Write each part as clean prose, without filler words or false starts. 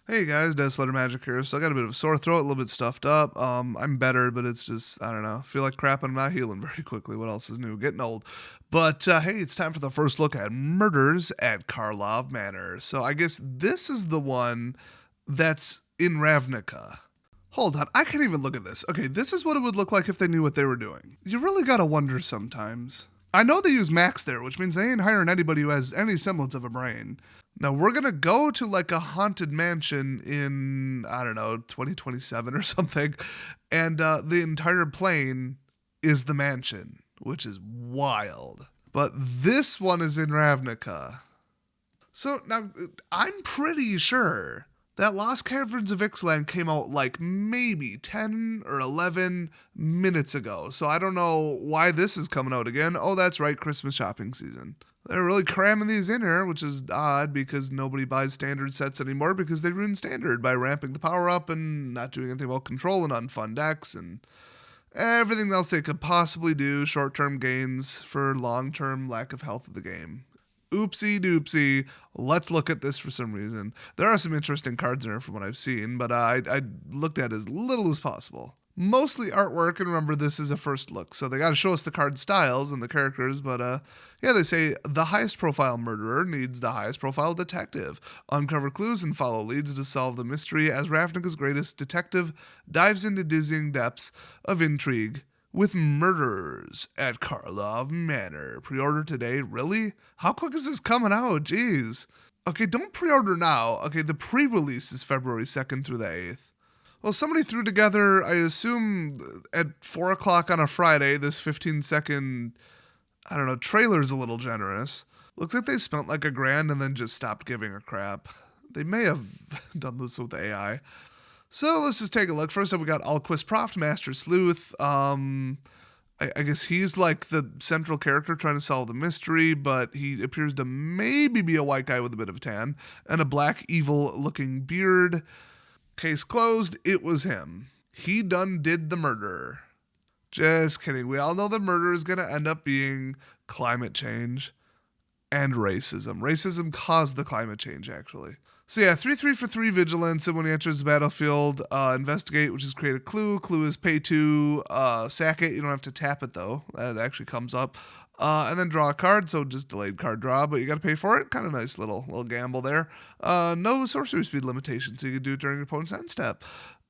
Hey guys, Deathletter Magic here. So I got a bit of a sore throat, a little bit stuffed up. I'm better, but it's just, I don't know. I feel like crap and I'm not healing very quickly. What else is new? Getting old. But hey, it's time for the first look at murders at Karlov Manor. So I guess this is the one that's in Ravnica. Hold on, I can't even look at this. Okay, this is what it would look like if they knew what they were doing. You really gotta wonder sometimes. I know they use Max there, which means they ain't hiring anybody who has any semblance of a brain. Now we're gonna go to like a haunted mansion in, I don't know, 2027 or something, and the entire plane is the mansion, which is wild. But this one is in Ravnica. So now I'm pretty sure that Lost Caverns of Ixalan came out like maybe 10 or 11 minutes ago. So I don't know why this is coming out again. Oh, that's right, Christmas shopping season. They're really cramming these in here, which is odd because nobody buys standard sets anymore because they ruined standard by ramping the power up and not doing anything about control and unfun decks and everything else they could possibly do, short-term gains for long-term lack of health of the game. Oopsie doopsie. Let's look at this for some reason. There are some interesting cards in here from what I've seen, but I looked at as little as possible. Mostly artwork, and remember, this is a first look, so they got to show us the card styles and the characters, but yeah, they say the highest profile murderer needs the highest profile detective. Uncover clues and follow leads to solve the mystery as Ravnica's greatest detective dives into dizzying depths of intrigue with murderers at Karlov Manor. Pre-order today? Really? How quick is this coming out? Jeez. Okay, don't pre-order now. Okay, the pre-release is February 2nd through the 8th. Well, somebody threw together, I assume, at 4 o'clock on a Friday, this 15-second, I don't know, trailer's a little generous. Looks like they spent like $1,000 and then just stopped giving a crap. They may have done this with AI. So let's just take a look. First up, we got Alquist Proft, Master Sleuth. I guess he's like the central character trying to solve the mystery, but he appears to maybe be a white guy with a bit of a tan and a black, evil-looking beard. Case closed, it was him. He done did the murder. Just kidding. We all know the murder is going to end up being climate change and racism. Racism caused the climate change, actually. So yeah, 3/3 for 3 vigilance, and when he enters the battlefield, investigate, which is create a clue. Clue is pay 2, sack it. You don't have to tap it though. That actually comes up. And then draw a card, so just delayed card draw, but you got to pay for it. Kind of nice little gamble there. No sorcery speed limitation, so you can do it during your opponent's end step.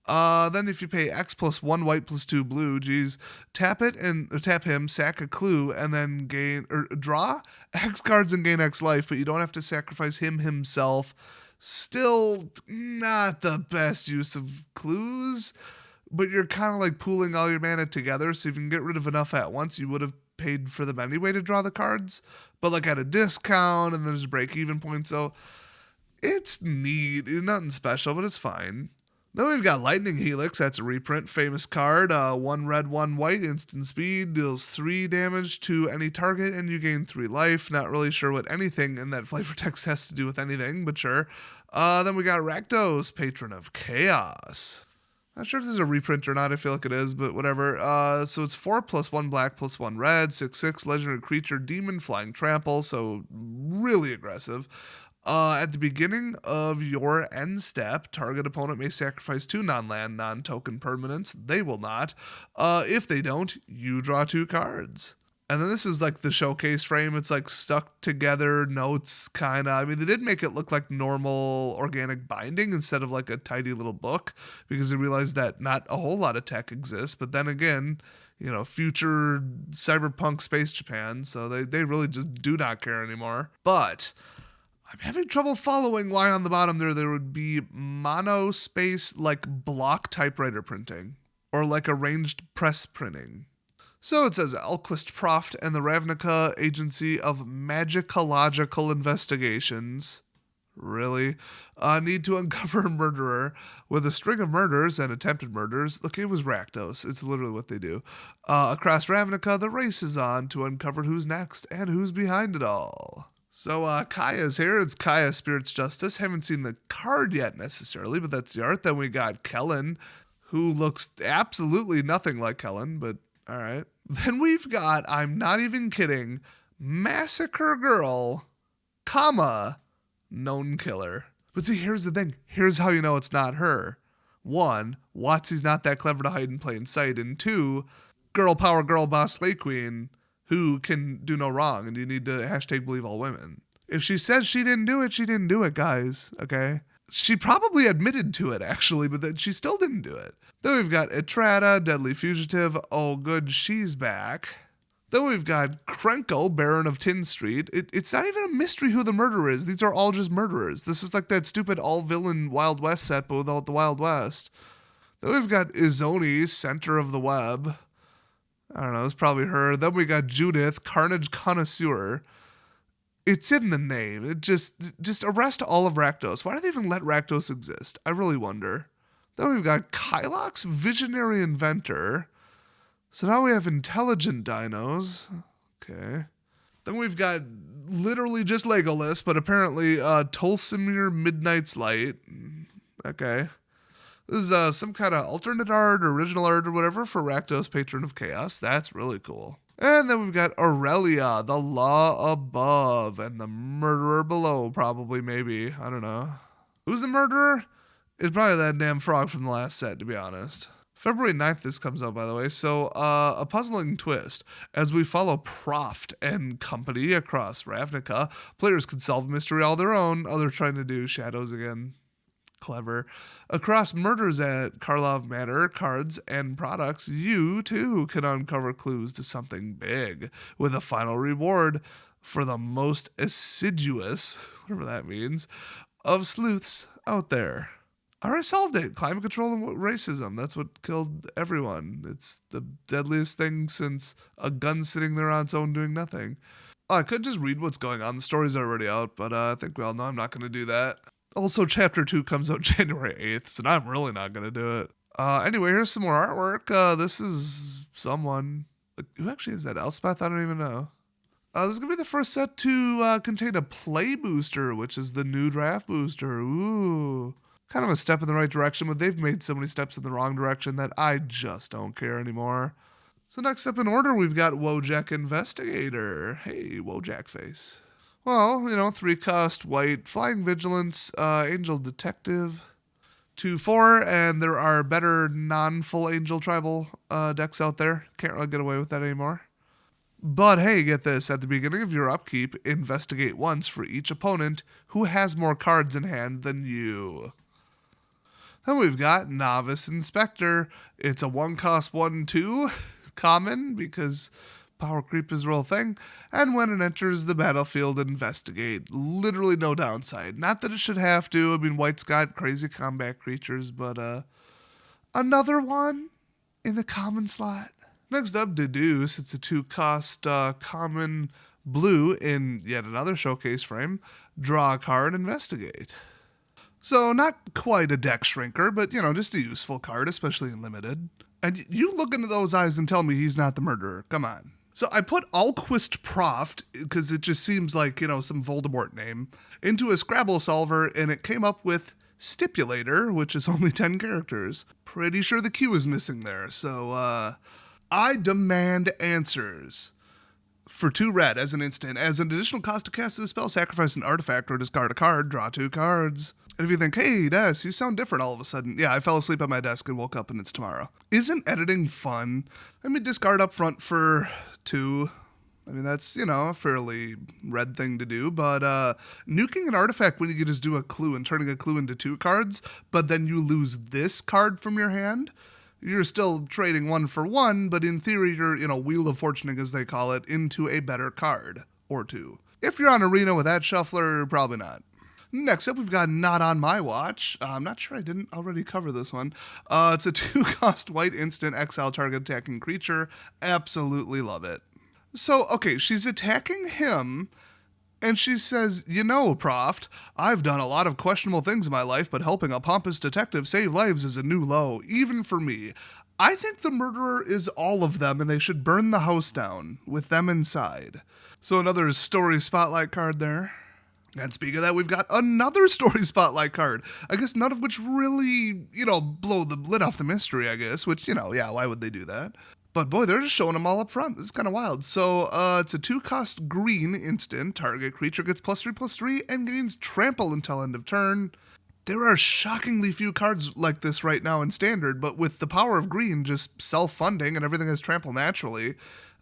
Then if you pay X plus 1 white plus 2 blue, geez, tap it and or tap him, sack a clue, and then gain or draw X cards and gain X life, but you don't have to sacrifice him himself. Still not the best use of clues, but you're kind of like pooling all your mana together, so if you can get rid of enough at once, you would have paid for them anyway to draw the cards, but like at a discount, and there's a break-even point, so it's neat. It's nothing special, but it's fine. Then we've got Lightning Helix. That's a reprint. Famous card. 1 red, 1 white. Instant speed. Deals 3 damage to any target, and you gain 3 life. Not really sure what anything in that flavor text has to do with anything, but sure. Then we got Rakdos, Patron of Chaos. Not sure if this is a reprint or not. I feel like it is, but whatever. So it's 4 plus 1 black plus 1 red. 6/6 legendary creature. Demon flying trample. So really aggressive. At the beginning of your end step, target opponent may sacrifice 2 non-land, non-token permanents. They will not. If they don't, you draw 2 cards. And then this is like the showcase frame. It's like stuck together notes, kind of. I mean, they did make it look like normal organic binding instead of like a tidy little book because they realized that not a whole lot of tech exists. But then again, you know, future cyberpunk space Japan, so they really just do not care anymore. But I'm having trouble following why on the bottom there would be mono space like block typewriter printing or like arranged press printing. So it says Alquist Proft and the Ravnica Agency of Magicological Investigations really need to uncover a murderer with a string of murders and attempted murders. Look, it was Rakdos. It's literally what they do. Across Ravnica, the race is on to uncover who's next and who's behind it all. So Kaya's here. It's Kaya Spirit's Justice. Haven't seen the card yet necessarily, but that's the art. Then we got Kellen, who looks absolutely nothing like Kellen, but all right. Then we've got, I'm not even kidding, Massacre Girl, comma, known killer. But see, here's the thing. Here's how you know it's not her. One, Watsy's not that clever to hide in plain sight. And two, girl power, girl boss, slay queen, who can do no wrong. And you need to hashtag believe all women. If she says she didn't do it, she didn't do it, guys. Okay? She probably admitted to it, actually, but then she still didn't do it. Then we've got Etrata, Deadly Fugitive. Oh, good, she's back. Then we've got Krenko, Baron of Tin Street. It's not even a mystery who the murderer is. These are all just murderers. This is like that stupid all-villain Wild West set, but without the Wild West. Then we've got Izoni, Center of the Web. I don't know, it's probably her. Then we got Judith, Carnage Connoisseur. It's in the name. It just arrest all of Rakdos. Why do they even let Rakdos exist? I really wonder. Then we've got Kylox, Visionary Inventor. So now we have intelligent dinos. Okay. Then we've got literally just Legolas, but apparently Tolsimir Midnight's Light. Okay. This is some kind of alternate art, original art, or whatever for Rakdos, Patron of Chaos. That's really cool. And then we've got Aurelia, the Law Above, and the Murderer Below, probably, maybe. I don't know. Who's the murderer? It's probably that damn frog from the last set, to be honest. February 9th this comes out, by the way, so a puzzling twist. As we follow Proft and company across Ravnica, players can solve a mystery all their own. Oh, they're trying to do shadows again. Clever. Across murders at Karlov Manor, cards, and products, you, too, can uncover clues to something big, with a final reward for the most assiduous, whatever that means, of sleuths out there. I already solved it. Climate control and racism. That's what killed everyone. It's the deadliest thing since a gun sitting there on its own doing nothing. Oh, I could just read what's going on. The story's already out, but I think we all know I'm not going to do that. Also, Chapter 2 comes out January 8th, so I'm really not going to do it. Anyway, here's some more artwork. This is someone. Who actually is that? Elspeth? I don't even know. This is going to be the first set to contain a play booster, which is the new draft booster. Ooh. Kind of a step in the right direction, but they've made so many steps in the wrong direction that I just don't care anymore. So next up in order, we've got Wojak Investigator. Hey, Wojak face. Well, 3-cost white, Flying Vigilance, Angel Detective, 2-4, and there are better non-full Angel Tribal decks out there. Can't really get away with that anymore. But hey, get this, at the beginning of your upkeep, investigate once for each opponent who has more cards in hand than you. Then we've got Novice Inspector. It's a 1-cost 1-2 common because power creep is a real thing. And when it enters the battlefield, investigate. Literally no downside. Not that it should have to. I mean, white's got crazy combat creatures, but another one in the common slot. Next up, Deduce. It's a 2-cost common blue in yet another showcase frame. Draw a card, investigate. So not quite a deck shrinker, but, just a useful card, especially in limited. And you look into those eyes and tell me he's not the murderer. Come on. So I put Alquist Proft, because it just seems like, some Voldemort name, into a Scrabble solver, and it came up with Stipulator, which is only 10 characters. Pretty sure the Q is missing there, so I demand answers. For 2 red, as an instant, as an additional cost to cast this spell, sacrifice an artifact or discard a card, draw 2 cards. And if you think, hey, Des, you sound different all of a sudden. Yeah, I fell asleep at my desk and woke up and it's tomorrow. Isn't editing fun? I mean, discard up front for 2. I mean, that's, a fairly red thing to do. But nuking an artifact when you can just do a clue and turning a clue into 2 cards, but then you lose this card from your hand, you're still trading 1 for 1, but in theory, you're, Wheel of Fortuning, as they call it, into a better card or 2. If you're on Arena with that shuffler, probably not. Next up, we've got Not On My Watch. I'm not sure I didn't already cover this one. It's a 2-cost white instant exile target attacking creature. Absolutely love it. So, okay, she's attacking him, and she says, Proft, I've done a lot of questionable things in my life, but helping a pompous detective save lives is a new low, even for me. I think the murderer is all of them, and they should burn the house down with them inside. So another story spotlight card there. And speaking of that, we've got another story spotlight card. I guess none of which really, blow the lid off the mystery, I guess. Which, yeah, why would they do that? But boy, they're just showing them all up front. This is kind of wild. So, it's a 2-cost green instant. Target creature gets +3/+3 and gains trample until end of turn. There are shockingly few cards like this right now in Standard, but with the power of green just self-funding and everything has trample naturally,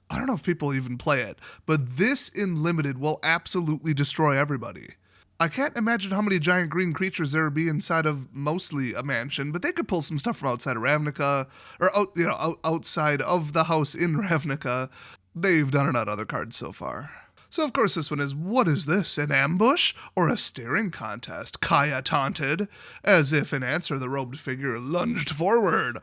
I don't know if people even play it. But this in Limited will absolutely destroy everybody. I can't imagine how many giant green creatures there would be inside of mostly a mansion, but they could pull some stuff from outside of Ravnica, or outside of the house in Ravnica. They've done it on other cards so far. So of course this one is, what is this, an ambush or a staring contest? Kaya taunted, as if in answer the robed figure lunged forward.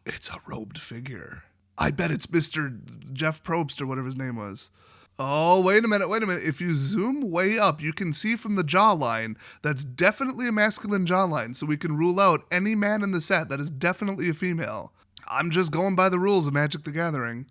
It's a robed figure. I bet it's Mr. Jeff Probst or whatever his name was. Oh, wait a minute. If you zoom way up, you can see from the jawline, that's definitely a masculine jawline, so we can rule out any man in the set that is definitely a female. I'm just going by the rules of Magic the Gathering.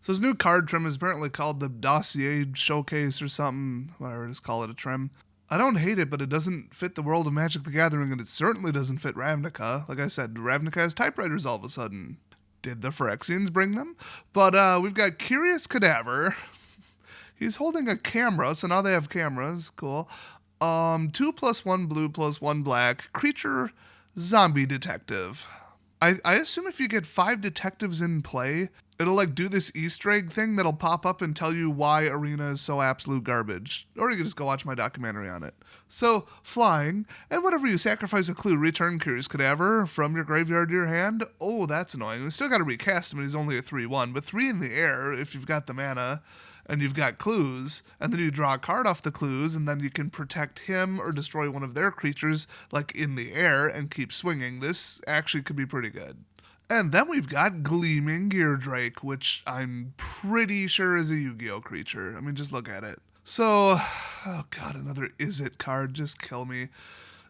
So his new card trim is apparently called the Dossier Showcase or something, whatever, just call it a trim. I don't hate it, but it doesn't fit the world of Magic the Gathering, and it certainly doesn't fit Ravnica. Like I said, Ravnica has typewriters all of a sudden. Did the Phyrexians bring them? But we've got Curious Cadaver. He's holding a camera, so now they have cameras. Cool. 2+1 blue +1 black. Creature zombie detective. I assume if you get 5 detectives in play, it'll like do this Easter egg thing that'll pop up and tell you why Arena is so absolute garbage. Or you can just go watch my documentary on it. So, flying, and whenever you sacrifice a clue, return Curious Cadaver from your graveyard to your hand. Oh, that's annoying. We still got to recast him, and he's only a 3/1, but 3 in the air if you've got the mana. And you've got clues, and then you draw a card off the clues, and then you can protect him or destroy one of their creatures, like in the air, and keep swinging. This actually could be pretty good. And then we've got Gleaming Geardrake, which I'm pretty sure is a Yu-Gi-Oh! Creature. I mean, just look at it. So, oh god, another Is It card, just kill me.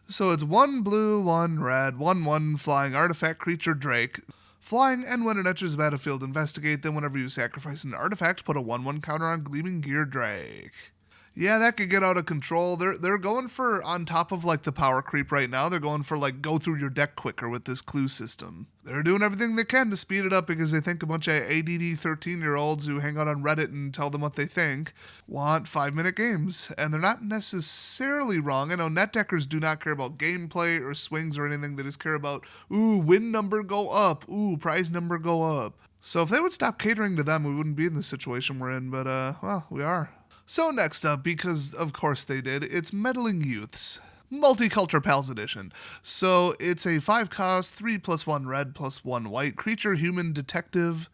So it's 1 blue, 1 red, 1/1 flying artifact creature Drake. Flying, and when it enters the battlefield, investigate. Then whenever you sacrifice an artifact, put a 1/1 counter on Gleaming Geardrake. Yeah, that could get out of control. They're going for, on top of like the power creep right now, they're going for like go through your deck quicker with this clue system. They're doing everything they can to speed it up because they think a bunch of ADD 13-year-olds who hang out on Reddit and tell them what they think want 5-minute games. And they're not necessarily wrong. I know net deckers do not care about gameplay or swings or anything. They just care about, ooh, win number go up. Ooh, prize number go up. So if they would stop catering to them, we wouldn't be in the situation we're in. But, well, we are. So next up, because of course they did, it's Meddling Youths. Multicultural Pals Edition. So it's a 5-cost, 3+1 red +1 white creature human detective.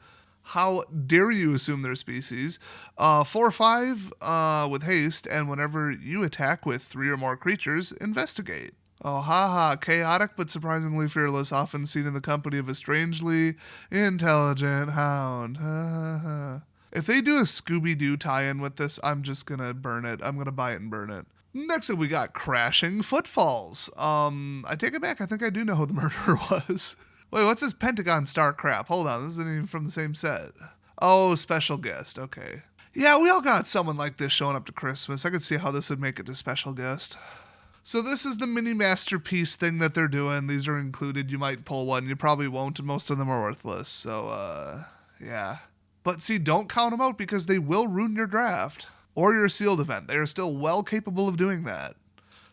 How dare you assume their species? 4/5 with haste, and whenever you attack with 3 or more creatures, investigate. Oh, haha, chaotic but surprisingly fearless, often seen in the company of a strangely intelligent hound. Ha ha. If they do a Scooby-Doo tie-in with this, I'm just gonna burn it. I'm gonna buy it and burn it. Next up, we got Crashing Footfalls. I take it back. I think I do know who the murderer was. Wait, what's this Pentagon Star crap? Hold on, this isn't even from the same set. Oh, special guest. Okay. Yeah, we all got someone like this showing up to Christmas. I could see how this would make it to special guest. So this is the mini masterpiece thing that they're doing. These are included. You might pull one. You probably won't, and most of them are worthless. So, yeah. But see, don't count them out because they will ruin your draft or your sealed event. They are still well capable of doing that.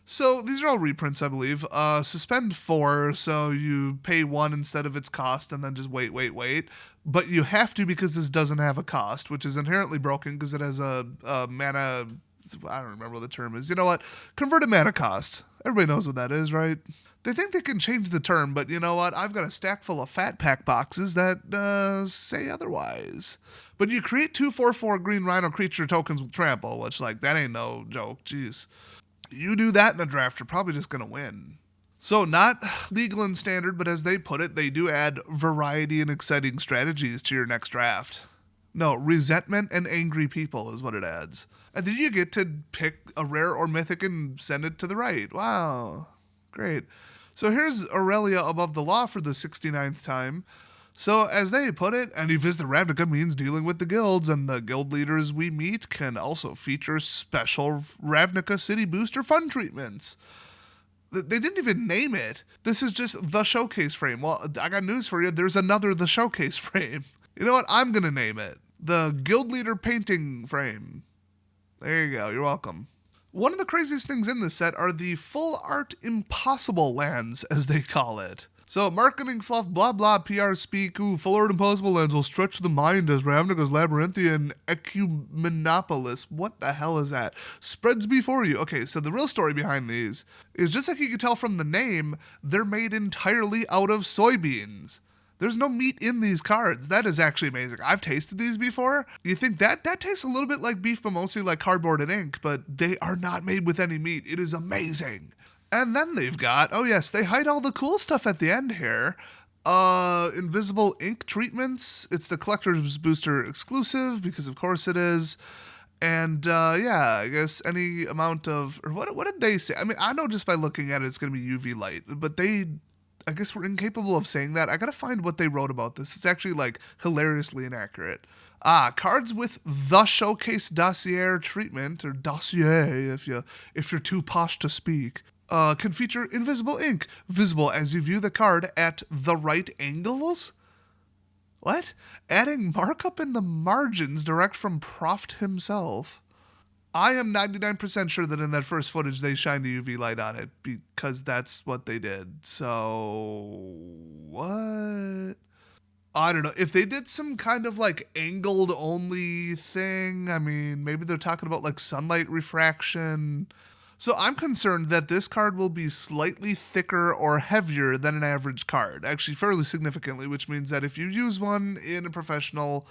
So these are all reprints, I believe. Suspend 4, so you pay 1 instead of its cost and then just wait. But you have to because this doesn't have a cost, which is inherently broken because it has a mana, I don't remember what the term is. You know what? Converted mana cost. Everybody knows what that is, right? They think they can change the term, but you know what? I've got a stack full of fat pack boxes that say otherwise. But you create 2/4/4 green rhino creature tokens with trample, which, like, that ain't no joke. Jeez. You do that in a draft, you're probably just going to win. So not legal and standard, but as they put it, they do add variety and exciting strategies to your next draft. No, resentment and angry people is what it adds. And then you get to pick a rare or mythic and send it to the right. Wow. Great. So here's Aurelia Above the Law for the 69th time. So as they put it, any visit Ravnica means dealing with the guilds, and the guild leaders we meet can also feature special Ravnica City Booster Fun treatments. They didn't even name it. This is just the showcase frame. Well, I got news for you. There's another the showcase frame. You know what? I'm going to name it the Guild Leader Painting Frame. There you go. You're welcome. One of the craziest things in this set are the full art impossible lands, as they call it. So, marketing fluff, blah blah, PR speak, ooh, full art impossible lands will stretch the mind as Ravnica's labyrinthian ecumenopolis. What the hell is that? Spreads before you. Okay, so the real story behind these is just like you can tell from the name, they're made entirely out of soybeans. There's no meat in these cards. That is actually amazing. I've tasted these before. You think that tastes a little bit like beef, but mostly like cardboard and ink, but they are not made with any meat. It is amazing. And then they've got, oh yes, they hide all the cool stuff at the end here. Invisible ink treatments. It's the Collector's Booster exclusive, because of course it is. And yeah, I guess any amount of, or what did they say? I mean, I know just by looking at it, it's going to be UV light, but I guess we're incapable of saying that. I gotta find what they wrote about this. It's actually like hilariously inaccurate. Cards with the Showcase Dossier treatment, or dossier if you're too posh to speak, can feature invisible ink, visible as you view the card at the right angles. What? Adding markup in the margins direct from Proft himself. I am 99% sure that in that first footage they shined a UV light on it, because that's what they did. So, what? I don't know. If they did some kind of like angled only thing, I mean, maybe they're talking about like sunlight refraction. So I'm concerned that this card will be slightly thicker or heavier than an average card, actually fairly significantly, which means that if you use one in a professional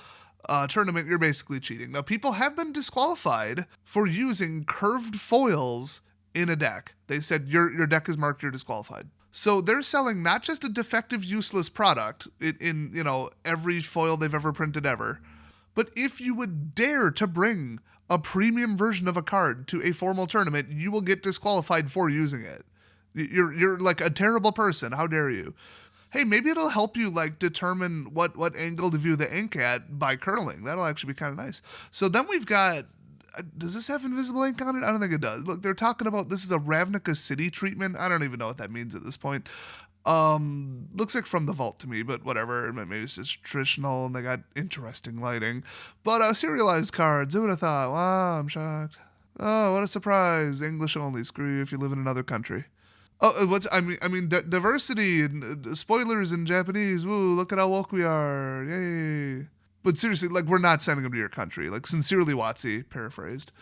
tournament, you're basically cheating. Now, people have been disqualified for using curved foils in a deck. They said your deck is marked, you're disqualified. So they're selling not just a defective, useless product in every foil they've ever printed ever, but if you would dare to bring a premium version of a card to a formal tournament, you will get disqualified for using it. You're like a terrible person. How dare you? Hey, maybe it'll help you like determine what angle to view the ink at by curling. That'll actually be kind of nice. So then we've got, does this have invisible ink on it? I don't think it does. Look, they're talking about this is a Ravnica City treatment. I don't even know what that means at this point. Looks like from the vault to me, but whatever. Maybe it's just traditional and they got interesting lighting. But serialized cards, who would have thought? Wow, I'm shocked. Oh, what a surprise. English only. Screw you if you live in another country. Oh, diversity and spoilers in Japanese. Woo, look at how woke we are. Yay. But seriously, like, we're not sending them to your country. Like, sincerely, Watsy, paraphrased.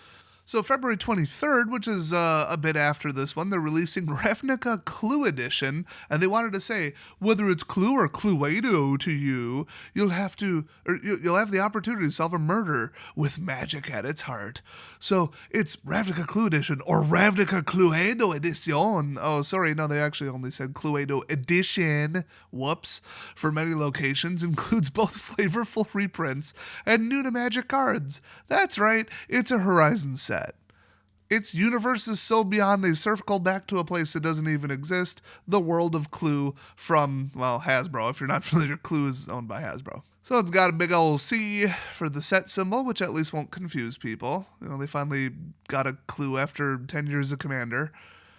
So February 23rd, which is a bit after this one, they're releasing Ravnica Clue Edition, and they wanted to say, whether it's Clue or Cluedo to you, you'll have the opportunity to solve a murder with magic at its heart. So it's Ravnica Clue Edition or Ravnica Cluedo Edition. Oh, sorry, no, they actually only said Cluedo Edition. Whoops. For many locations, includes both flavorful reprints and new to Magic cards. That's right, it's a Horizon set. Its universe is so beyond they circle back to a place that doesn't even exist, the world of Clue from, well, Hasbro. If you're not familiar, Clue is owned by Hasbro. So it's got a big old C for the set symbol, which at least won't confuse people. They finally got a clue after 10 years of Commander.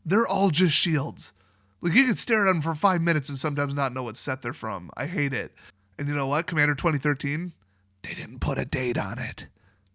They're all just shields. Like, you can stare at them for 5 minutes and sometimes not know what set they're from. I hate it. And you know what? Commander 2013, they didn't put a date on it.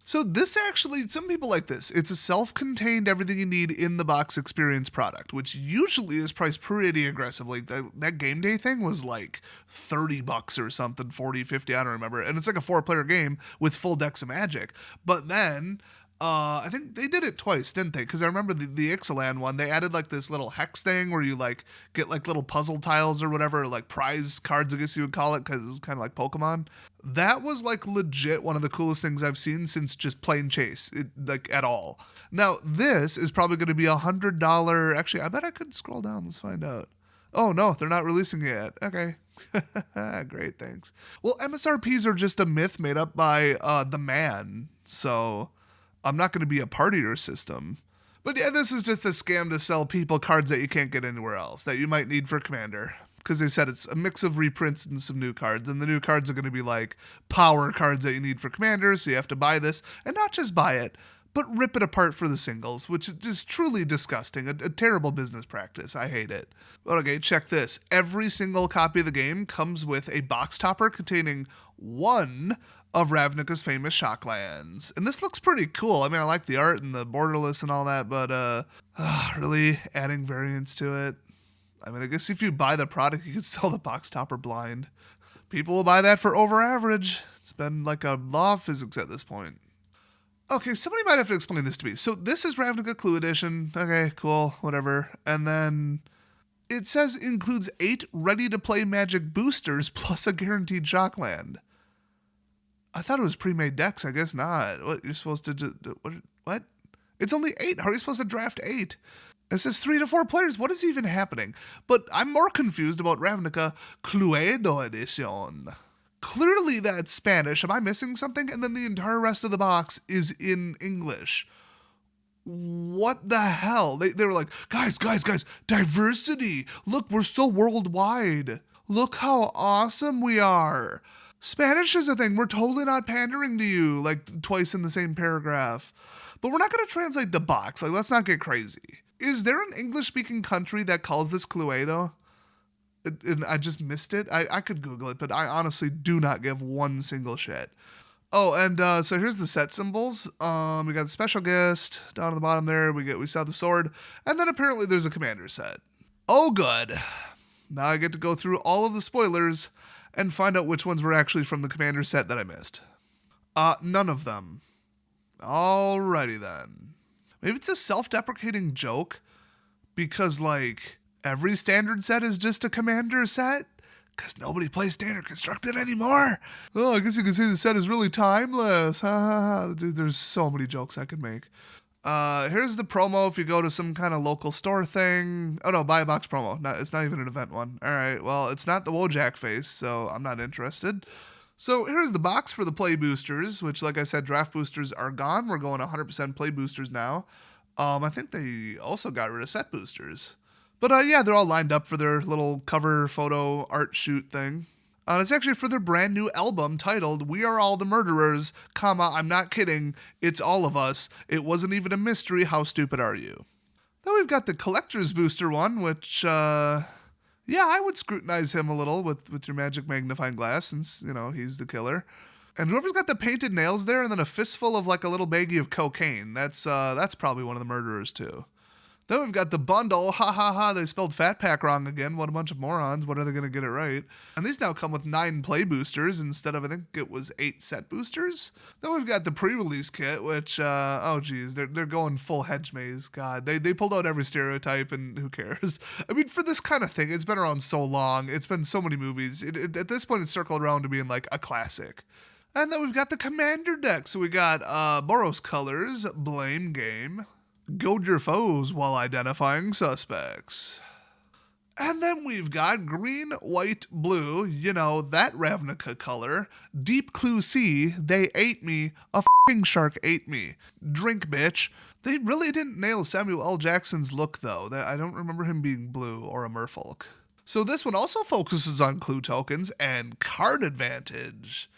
So this actually, some people like this. It's a self-contained everything you need in the box experience product, which usually is priced pretty aggressively. That game day thing was like $30 or something, 40, 50, I don't remember. And it's like a 4-player game with full decks of Magic. But then I think they did it twice, didn't they? Because I remember the Ixalan one, they added like this little hex thing where you like get like little puzzle tiles or whatever, like prize cards, I guess you would call it, because it's kind of like Pokemon. That was like legit one of the coolest things I've seen since just plain Chase, like at all. Now this is probably going to be $100. Actually, I bet I could scroll down. Let's find out. Oh no, they're not releasing it yet. Okay. Great, thanks. Well, MSRPs are just a myth made up by the man, so I'm not going to be a partier system. But yeah, this is just a scam to sell people cards that you can't get anywhere else, that you might need for Commander. Because they said it's a mix of reprints and some new cards, and the new cards are going to be like power cards that you need for Commander, so you have to buy this, and not just buy it, but rip it apart for the singles, which is just truly disgusting, a terrible business practice. I hate it. But okay, check this. Every single copy of the game comes with a box topper containing one of Ravnica's famous shocklands. And this looks pretty cool. I mean, I like the art and the borderless and all that, but really adding variants to it. I mean, I guess if you buy the product, you could sell the box topper blind. People will buy that for over average. It's been like a law of physics at this point. Okay, somebody might have to explain this to me. So this is Ravnica Clue Edition. Okay, cool, whatever. And then it says includes 8 ready-to-play Magic boosters plus a guaranteed shockland. I thought it was pre-made decks. I guess not. What, you're supposed to just... What? It's only 8. How are you supposed to draft 8? It says 3 to 4 players. What is even happening? But I'm more confused about Ravnica Cluedo Edition. Clearly that's Spanish. Am I missing something? And then the entire rest of the box is in English. What the hell? They were like, guys, diversity. Look, we're so worldwide. Look how awesome we are. Spanish is a thing. We're totally not pandering to you, like twice in the same paragraph. But we're not going to translate the box. Like, let's not get crazy. Is there an English-speaking country that calls this Cluedo? And I just missed it. I could Google it, but I honestly do not give one single shit. Oh, and so here's the set symbols. We got the special guest down at the bottom there. We saw the sword, and then apparently there's a commander set. Oh, good. Now I get to go through all of the spoilers and find out which ones were actually from the commander set that I missed. None of them. Alrighty then. Maybe it's a self-deprecating joke because, like, every standard set is just a commander set because nobody plays standard constructed anymore. Oh, I guess you can say the set is really timeless. Dude, there's so many jokes I could make. Here's the promo if you go to some kind of local store thing. Oh no, buy a box promo. It's not even an event one. All right, well, it's not the Wojak face, so I'm not interested. So here's the box for the play boosters, which, like I said, draft boosters are gone. We're going 100% play boosters now. I think they also got rid of set boosters. But yeah, they're all lined up for their little cover photo art shoot thing. It's actually for their brand new album titled We Are All the Murderers, comma, I'm not kidding, it's all of us. It wasn't even a mystery, how stupid are you? Then we've got the collector's booster one, which, yeah, I would scrutinize him a little with your magic magnifying glass since, you know, he's the killer. And whoever's got the painted nails there and then a fistful of like a little baggie of cocaine, that's probably one of the murderers too. Then we've got the bundle. Ha ha ha, they spelled Fat Pack wrong again. What a bunch of morons. What are they going to get it right? And these now come with 9 play boosters instead of, I think it was 8 set boosters. Then we've got the pre-release kit, which, oh geez, they're going full hedge maze. God, they pulled out every stereotype and who cares? I mean, for this kind of thing, it's been around so long. It's been so many movies. At this point, it's circled around to being like a classic. And then we've got the commander deck. So we got Boros Colors, Blame Game, Goad your foes while identifying suspects. And then we've got green, white, blue, you know, that Ravnica color. Deep Clue C, they ate me. A f***ing shark ate me. Drink, bitch. They really didn't nail Samuel L. Jackson's look, though. I don't remember him being blue or a merfolk. So this one also focuses on clue tokens and card advantage.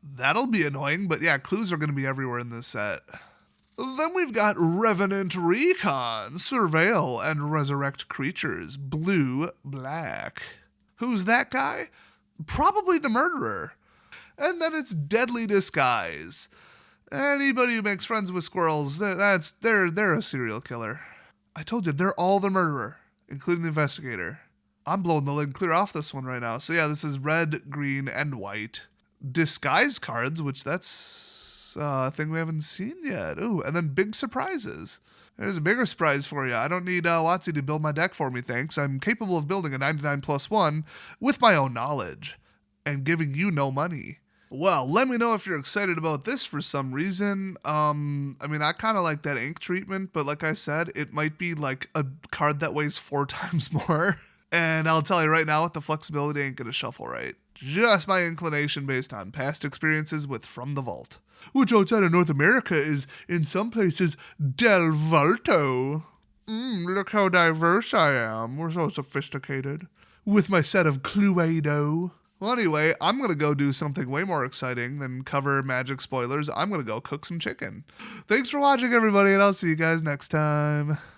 That'll be annoying, but yeah, clues are going to be everywhere in this set. Then we've got Revenant Recon, Surveil and Resurrect Creatures, blue, black. Who's that guy? Probably the murderer. And then it's Deadly Disguise. Anybody who makes friends with squirrels, they're a serial killer. I told you, they're all the murderer, including the investigator. I'm blowing the lid clear off this one right now. So yeah, this is red, green, and white. Disguise cards, which that's a thing we haven't seen yet. Ooh, and then big surprises. There's a bigger surprise for you. I don't need WotC to build my deck for me, thanks. I'm capable of building a 99+1 with my own knowledge and giving you no money. Well, let me know if you're excited about this for some reason. I mean, I kind of like that ink treatment, but like I said, it might be like a card that weighs 4 times more. And I'll tell you right now, with the flexibility ain't gonna shuffle right. Just my inclination based on past experiences with From the Vault, which outside of North America is, in some places, Del Volto. Look how diverse I am. We're so sophisticated. With my set of Cluedo. Well, anyway, I'm going to go do something way more exciting than cover Magic spoilers. I'm going to go cook some chicken. Thanks for watching, everybody, and I'll see you guys next time.